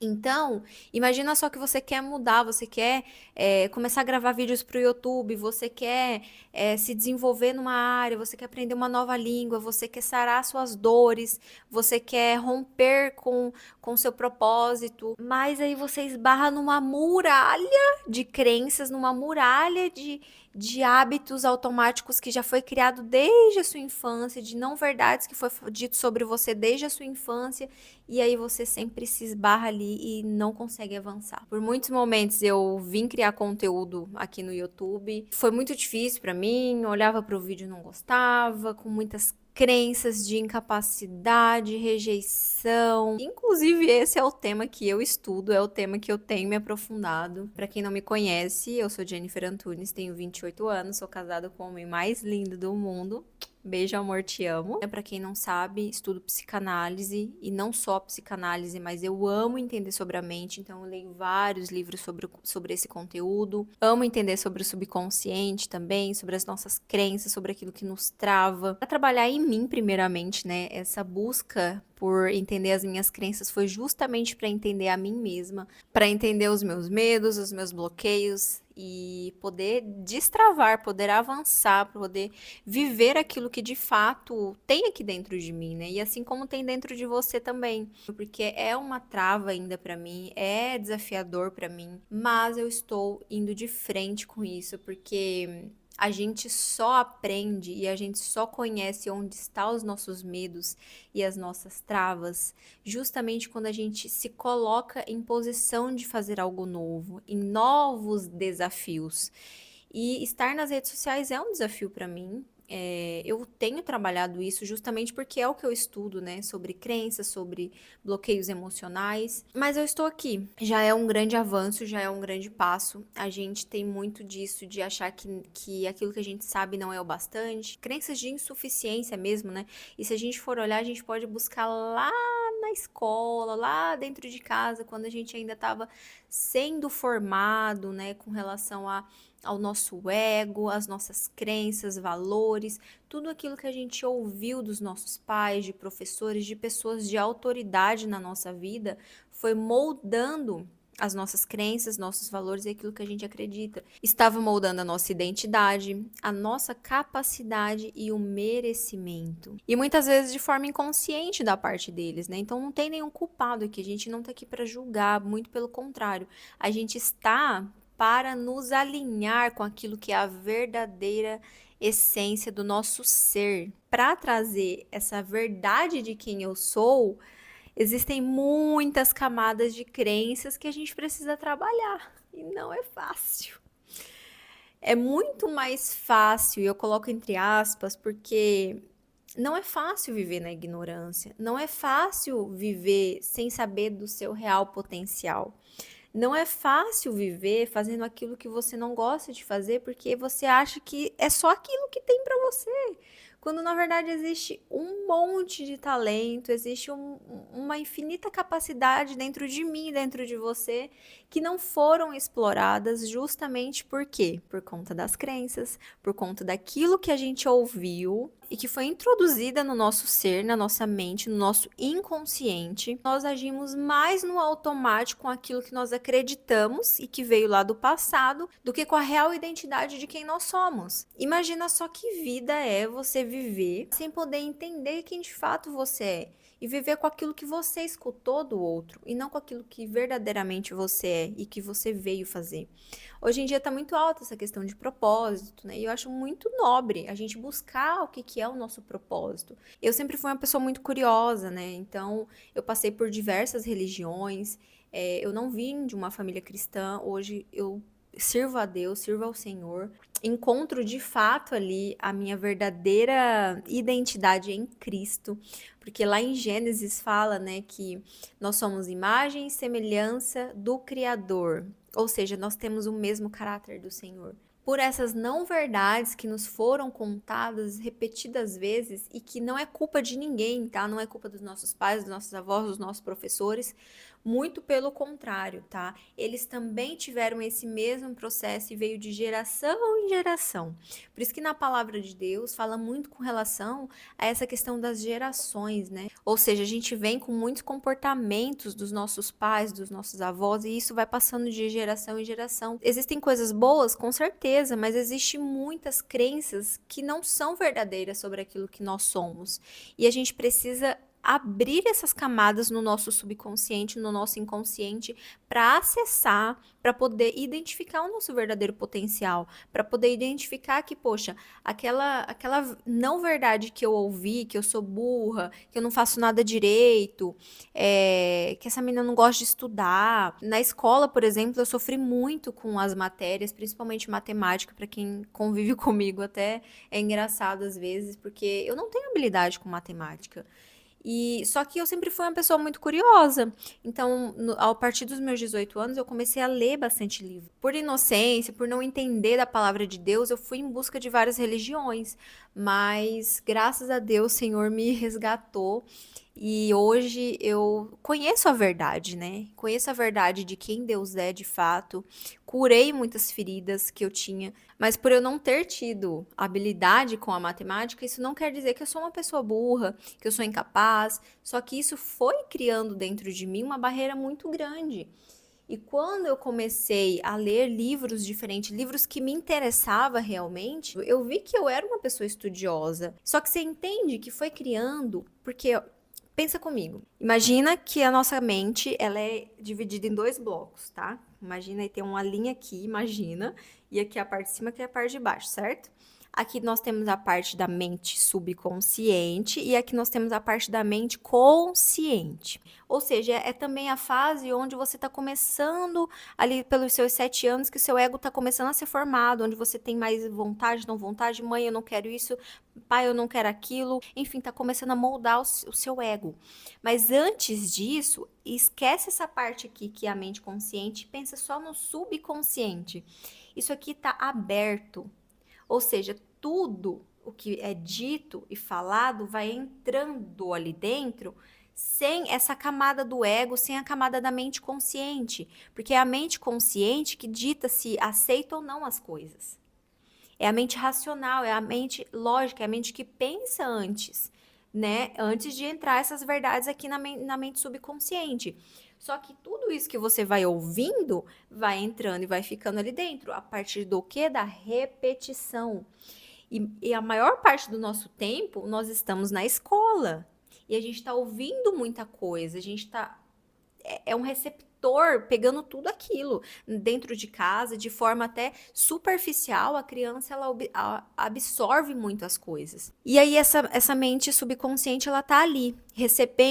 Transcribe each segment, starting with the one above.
Então, imagina só que você quer mudar, você quer começar a gravar vídeos para o YouTube, você quer se desenvolver numa área, você quer aprender uma nova língua, você quer sarar suas dores, você quer romper com seu propósito, mas aí você esbarra numa muralha de crenças, numa muralha de hábitos automáticos que já foi criado desde a sua infância, de não verdades que foi dito sobre você desde a sua infância, e aí você sempre se esbarra ali e não consegue avançar. Por muitos momentos eu vim criar conteúdo aqui no YouTube, foi muito difícil para mim, olhava para o vídeo e não gostava, com muitas crenças de incapacidade, rejeição. Inclusive, esse é o tema que eu estudo, é o tema que eu tenho me aprofundado. Para quem não me conhece, eu sou Jennifer Antunes, tenho 28 anos, sou casada com o homem mais lindo do mundo. Beijo, amor, te amo. Para quem não sabe, estudo psicanálise e não só psicanálise, mas eu amo entender sobre a mente, então eu leio vários livros sobre esse conteúdo. Amo entender sobre o subconsciente também, sobre as nossas crenças, sobre aquilo que nos trava. Para trabalhar em mim, primeiramente, né? Essa busca por entender as minhas crenças foi justamente para entender a mim mesma, para entender os meus medos, os meus bloqueios e poder destravar, poder avançar, poder viver aquilo que de fato tem aqui dentro de mim, né? E assim como tem dentro de você também, porque é uma trava ainda para mim, é desafiador para mim, mas eu estou indo de frente com isso, porque a gente só aprende e a gente só conhece onde estão os nossos medos e as nossas travas, justamente quando a gente se coloca em posição de fazer algo novo, em novos desafios. E estar nas redes sociais é um desafio para mim. Eu tenho trabalhado isso justamente porque é o que eu estudo, né? Sobre crenças, sobre bloqueios emocionais. Mas eu estou aqui. Já é um grande avanço, já é um grande passo. A gente tem muito disso, de achar que aquilo que a gente sabe não é o bastante. Crenças de insuficiência mesmo, né? E se a gente for olhar, a gente pode buscar lá na escola, lá dentro de casa, quando a gente ainda estava sendo formado, né? Com relação ao nosso ego, às nossas crenças, valores, tudo aquilo que a gente ouviu dos nossos pais, de professores, de pessoas de autoridade na nossa vida, foi moldando as nossas crenças, nossos valores e aquilo que a gente acredita. Estava moldando a nossa identidade, a nossa capacidade e o merecimento. E muitas vezes de forma inconsciente da parte deles, né? Então não tem nenhum culpado aqui, a gente não tá aqui para julgar, muito pelo contrário. A gente está para nos alinhar com aquilo que é a verdadeira essência do nosso ser. Para trazer essa verdade de quem eu sou, existem muitas camadas de crenças que a gente precisa trabalhar e não é fácil. É muito mais fácil, e eu coloco entre aspas, porque não é fácil viver na ignorância, não é fácil viver sem saber do seu real potencial. Não é fácil viver fazendo aquilo que você não gosta de fazer porque você acha que é só aquilo que tem para você. Quando na verdade existe um monte de talento, existe uma infinita capacidade dentro de mim, dentro de você, que não foram exploradas justamente por quê? Por conta das crenças, por conta daquilo que a gente ouviu e que foi introduzida no nosso ser, na nossa mente, no nosso inconsciente. Nós agimos mais no automático com aquilo que nós acreditamos e que veio lá do passado, do que com a real identidade de quem nós somos. Imagina só que vida é você viver sem poder entender quem de fato você é. E viver com aquilo que você escutou do outro e não com aquilo que verdadeiramente você é e que você veio fazer. Hoje em dia está muito alta essa questão de propósito, né? E eu acho muito nobre a gente buscar o que, que é o nosso propósito. Eu sempre fui uma pessoa muito curiosa, né? Então eu passei por diversas religiões. Eu não vim de uma família cristã. Hoje eu sirvo a Deus, sirvo ao Senhor. Encontro de fato ali a minha verdadeira identidade em Cristo, porque lá em Gênesis fala, né, que nós somos imagem e semelhança do Criador. Ou seja, nós temos o mesmo caráter do Senhor. Por essas não verdades que nos foram contadas repetidas vezes e que não é culpa de ninguém, tá? Não é culpa dos nossos pais, dos nossos avós, dos nossos professores. Muito pelo contrário, tá? Eles também tiveram esse mesmo processo e veio de geração em geração. Por isso que na palavra de Deus fala muito com relação a essa questão das gerações, né? Ou seja, a gente vem com muitos comportamentos dos nossos pais, dos nossos avós, e isso vai passando de geração em geração. Existem coisas boas, com certeza, mas existem muitas crenças que não são verdadeiras sobre aquilo que nós somos. E a gente precisa abrir essas camadas no nosso subconsciente, no nosso inconsciente, para acessar, para poder identificar o nosso verdadeiro potencial, para poder identificar que, poxa, aquela não verdade que eu ouvi, que eu sou burra, que eu não faço nada direito, que essa menina não gosta de estudar. Na escola, por exemplo, eu sofri muito com as matérias, principalmente matemática, para quem convive comigo até é engraçado às vezes, porque eu não tenho habilidade com matemática. E só que eu sempre fui uma pessoa muito curiosa. Então, a partir dos meus 18 anos, eu comecei a ler bastante livro. Por inocência, por não entender da palavra de Deus, eu fui em busca de várias religiões. Mas, graças a Deus, o Senhor me resgatou. E hoje eu conheço a verdade, né? Conheço a verdade de quem Deus é de fato. Curei muitas feridas que eu tinha, mas por eu não ter tido habilidade com a matemática, isso não quer dizer que eu sou uma pessoa burra, que eu sou incapaz. Só que isso foi criando dentro de mim uma barreira muito grande. E quando eu comecei a ler livros diferentes, livros que me interessavam realmente, eu vi que eu era uma pessoa estudiosa. Só que você entende que foi criando, porque pensa comigo. Imagina que a nossa mente, ela é dividida em dois blocos, tá? Imagina aí tem uma linha aqui, imagina, e aqui a parte de cima, aqui a parte de baixo, certo? Aqui nós temos a parte da mente subconsciente e aqui nós temos a parte da mente consciente. Ou seja, é também a fase onde você está começando ali pelos seus 7 anos, que o seu ego está começando a ser formado, onde você tem mais vontade, não vontade, mãe, eu não quero isso, pai, eu não quero aquilo. Enfim, está começando a moldar o seu ego. Mas antes disso, esquece essa parte aqui que é a mente consciente e pensa só no subconsciente. Isso aqui está aberto. Ou seja, tudo o que é dito e falado vai entrando ali dentro sem essa camada do ego, sem a camada da mente consciente. Porque é a mente consciente que dita se aceita ou não as coisas. É a mente racional, é a mente lógica, é a mente que pensa antes, né? Antes de entrar essas verdades aqui na mente subconsciente. Só que tudo isso que você vai ouvindo vai entrando e vai ficando ali dentro. A partir do quê? Da repetição. E a maior parte do nosso tempo nós estamos na escola. E a gente está ouvindo muita coisa, a gente está. É um receptor pegando tudo aquilo dentro de casa, de forma até superficial. A criança ela absorve muito as coisas. E aí essa mente subconsciente ela tá ali,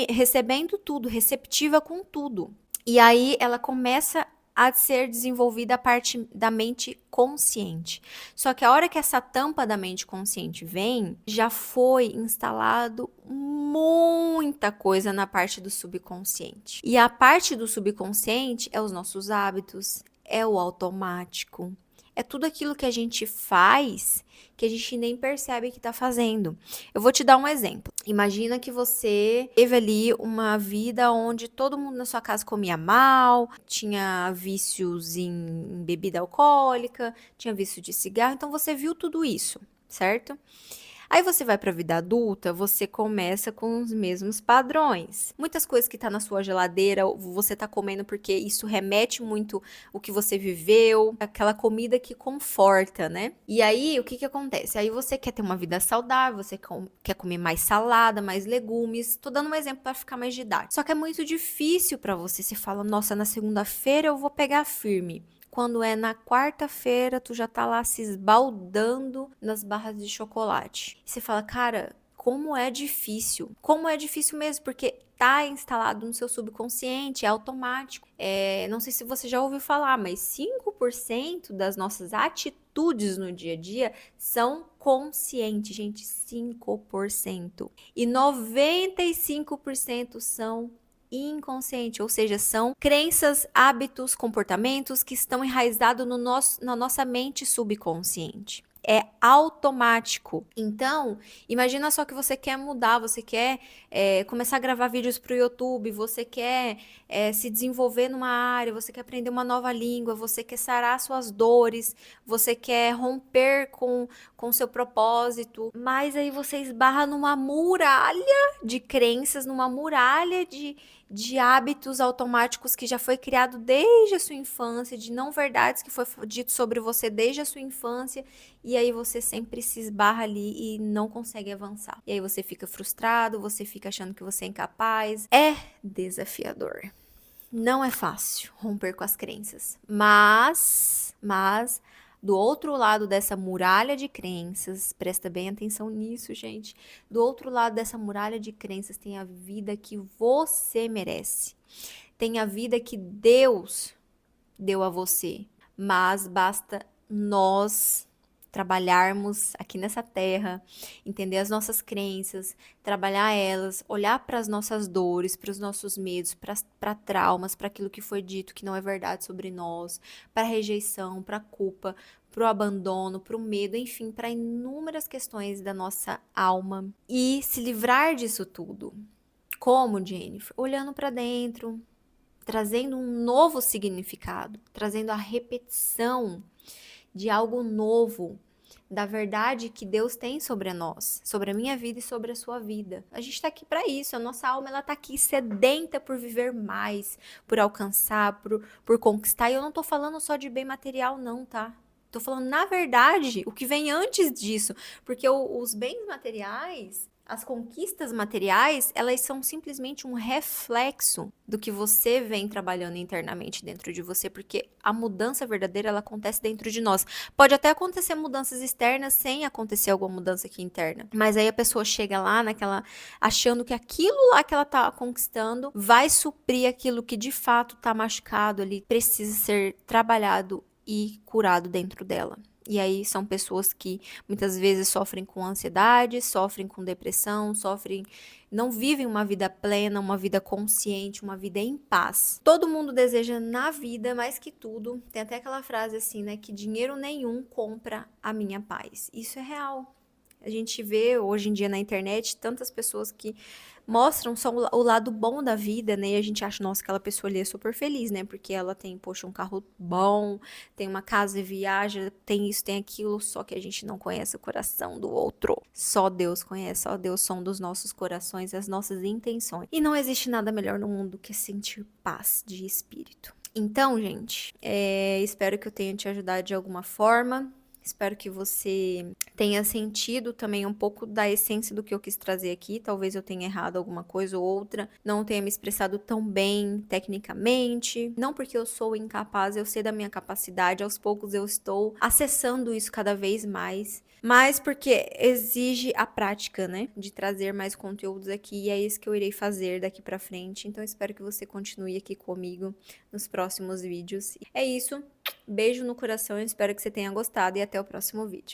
recebendo tudo, receptiva com tudo. E aí ela começa a ser desenvolvida a parte da mente consciente. Só que a hora que essa tampa da mente consciente vem, já foi instalado muita coisa na parte do subconsciente. E a parte do subconsciente é os nossos hábitos, é o automático, é tudo aquilo que a gente faz que a gente nem percebe que está fazendo. Eu vou te dar um exemplo. Imagina que você teve ali uma vida onde todo mundo na sua casa comia mal, tinha vícios em bebida alcoólica, tinha vício de cigarro, então você viu tudo isso, certo? Aí você vai para a vida adulta, você começa com os mesmos padrões. Muitas coisas que tá na sua geladeira, você tá comendo porque isso remete muito o que você viveu, aquela comida que conforta, né? E aí, o que que acontece? Aí você quer ter uma vida saudável, você quer comer mais salada, mais legumes. Tô dando um exemplo para ficar mais didático. Só que é muito difícil para você. Você fala, nossa, na segunda-feira eu vou pegar firme. Quando é na quarta-feira, tu já tá lá se esbaldando nas barras de chocolate. E você fala, cara, como é difícil. Como é difícil mesmo, porque tá instalado no seu subconsciente, é automático. Não sei se você já ouviu falar, mas 5% das nossas atitudes no dia a dia são conscientes, gente, 5%. E 95% são inconsciente, ou seja, são crenças, hábitos, comportamentos que estão enraizados na nossa mente subconsciente. é automático. Então, imagina só que você quer mudar, você quer começar a gravar vídeos para o YouTube, você quer se desenvolver numa área, você quer aprender uma nova língua, você quer sarar suas dores, você quer romper com seu propósito, mas aí você esbarra numa muralha de crenças, numa muralha de hábitos automáticos que já foi criado desde a sua infância, de não verdades que foi dito sobre você desde a sua infância, e aí você sempre se esbarra ali e não consegue avançar. E aí você fica frustrado, você fica achando que você é incapaz. É desafiador. Não é fácil romper com as crenças, mas do outro lado dessa muralha de crenças, presta bem atenção nisso, gente. Do outro lado dessa muralha de crenças tem a vida que você merece. Tem a vida que Deus deu a você. Mas basta nós trabalharmos aqui nessa terra, entender as nossas crenças, trabalhar elas, olhar para as nossas dores, para os nossos medos, para traumas, para aquilo que foi dito que não é verdade sobre nós, para a rejeição, para a culpa, para o abandono, para o medo, enfim, para inúmeras questões da nossa alma e se livrar disso tudo. Como, Jennifer? Olhando para dentro, trazendo um novo significado, trazendo a repetição de algo novo, da verdade que Deus tem sobre nós, sobre a minha vida e sobre a sua vida. A gente está aqui para isso, a nossa alma ela tá aqui sedenta por viver mais, por alcançar, por conquistar. E eu não tô falando só de bem material não, tá? Tô falando, na verdade, o que vem antes disso, porque os bens materiais, as conquistas materiais, elas são simplesmente um reflexo do que você vem trabalhando internamente dentro de você, porque a mudança verdadeira, ela acontece dentro de nós. Pode até acontecer mudanças externas sem acontecer alguma mudança aqui interna, mas aí a pessoa chega lá achando que aquilo lá que ela tá conquistando vai suprir aquilo que de fato tá machucado ali, precisa ser trabalhado e curado dentro dela. E aí são pessoas que muitas vezes sofrem com ansiedade, sofrem com depressão, não vivem uma vida plena, uma vida consciente, uma vida em paz. Todo mundo deseja na vida, mais que tudo, tem até aquela frase assim, né, que dinheiro nenhum compra a minha paz. Isso é real. A gente vê hoje em dia na internet tantas pessoas que mostram só o lado bom da vida, né? E a gente acha, nossa, aquela pessoa ali é super feliz, né? Porque ela tem, poxa, um carro bom, tem uma casa e viaja, tem isso, tem aquilo, só que a gente não conhece o coração do outro. Só Deus conhece, só Deus sonda os nossos corações e as nossas intenções. E não existe nada melhor no mundo que sentir paz de espírito. Então, gente, espero que eu tenha te ajudado de alguma forma. Espero que você tenha sentido também um pouco da essência do que eu quis trazer aqui. Talvez eu tenha errado alguma coisa ou outra, não tenha me expressado tão bem tecnicamente. Não porque eu sou incapaz, eu sei da minha capacidade. Aos poucos eu estou acessando isso cada vez mais. Mas porque exige a prática, né? De trazer mais conteúdos aqui. E é isso que eu irei fazer daqui pra frente. Então, espero que você continue aqui comigo nos próximos vídeos. É isso. Beijo no coração, eu espero que você tenha gostado e até o próximo vídeo.